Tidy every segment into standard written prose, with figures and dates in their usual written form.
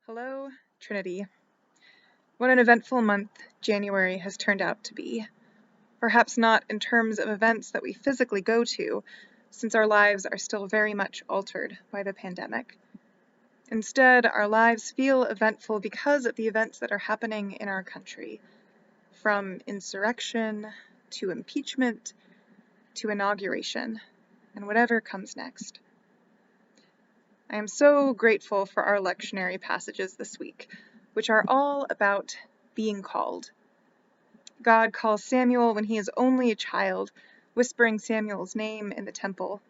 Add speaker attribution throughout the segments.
Speaker 1: Hello, Trinity. What an eventful month January has turned out to be. Perhaps not in terms of events that we physically go to, since our lives are still very much altered by the pandemic. Instead, our lives feel eventful because of the events that are happening in our country, from insurrection to impeachment to inauguration, and whatever comes next. I am so grateful for our lectionary passages this week, which are all about being called. God calls Samuel when he is only a child, whispering Samuel's name in the temple.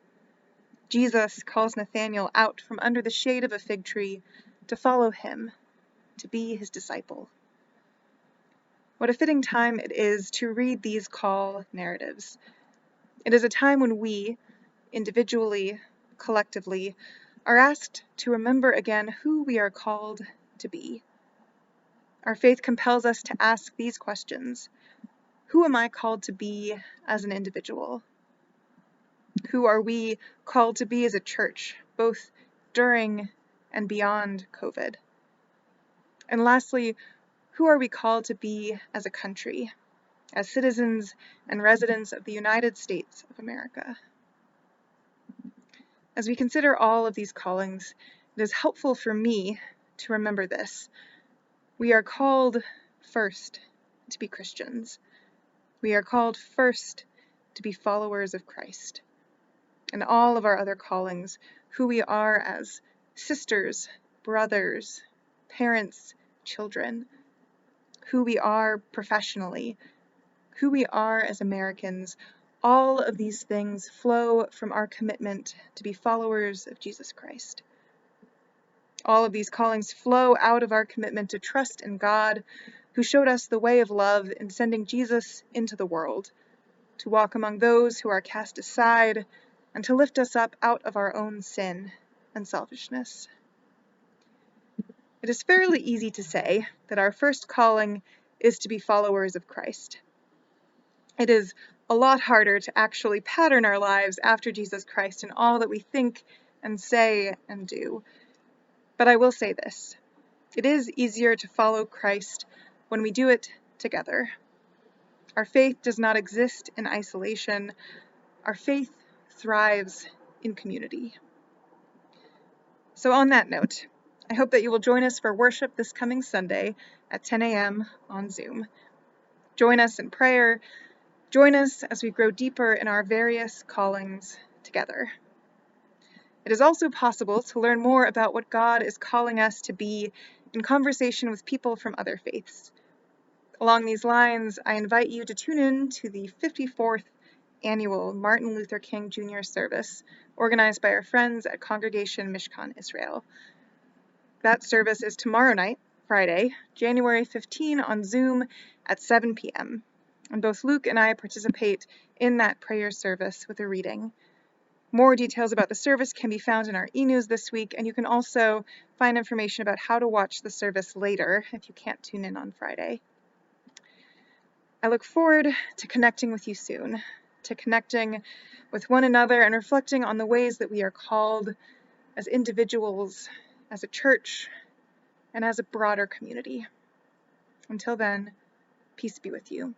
Speaker 1: Jesus calls Nathanael out from under the shade of a fig tree to follow him, to be his disciple. What a fitting time it is to read these call narratives. It is a time when we, individually, collectively, are asked to remember again who we are called to be. Our faith compels us to ask these questions. Who am I called to be as an individual? Who are we called to be as a church, both during and beyond COVID? And lastly, who are we called to be as a country, as citizens and residents of the United States of America? As we consider all of these callings, it is helpful for me to remember this. We are called first to be Christians. We are called first to be followers of Christ. And all of our other callings, who we are as sisters, brothers, parents, children, who we are professionally, who we are as Americans, all of these things flow from our commitment to be followers of Jesus Christ. All of these callings flow out of our commitment to trust in God, who showed us the way of love in sending Jesus into the world, to walk among those who are cast aside, and to lift us up out of our own sin and selfishness. It is fairly easy to say that our first calling is to be followers of Christ. It is a lot harder to actually pattern our lives after Jesus Christ in all that we think and say and do. But I will say this. It is easier to follow Christ when we do it together. Our faith does not exist in isolation. Our faith thrives in community. So on that note, I hope that you will join us for worship this coming Sunday at 10 a.m. on Zoom. Join us in prayer. Join us as we grow deeper in our various callings together. It is also possible to learn more about what God is calling us to be in conversation with people from other faiths. Along these lines, I invite you to tune in to the 54th annual Martin Luther King Jr. service organized by our friends at Congregation Mishkan Israel. That service is tomorrow night, Friday, January 15 on Zoom at 7 p.m. And both Luke and I participate in that prayer service with a reading. More details about the service can be found in our e-news this week, and you can also find information about how to watch the service later if you can't tune in on Friday. I look forward to connecting with you soon, to connecting with one another and reflecting on the ways that we are called as individuals, as a church, and as a broader community. Until then, peace be with you.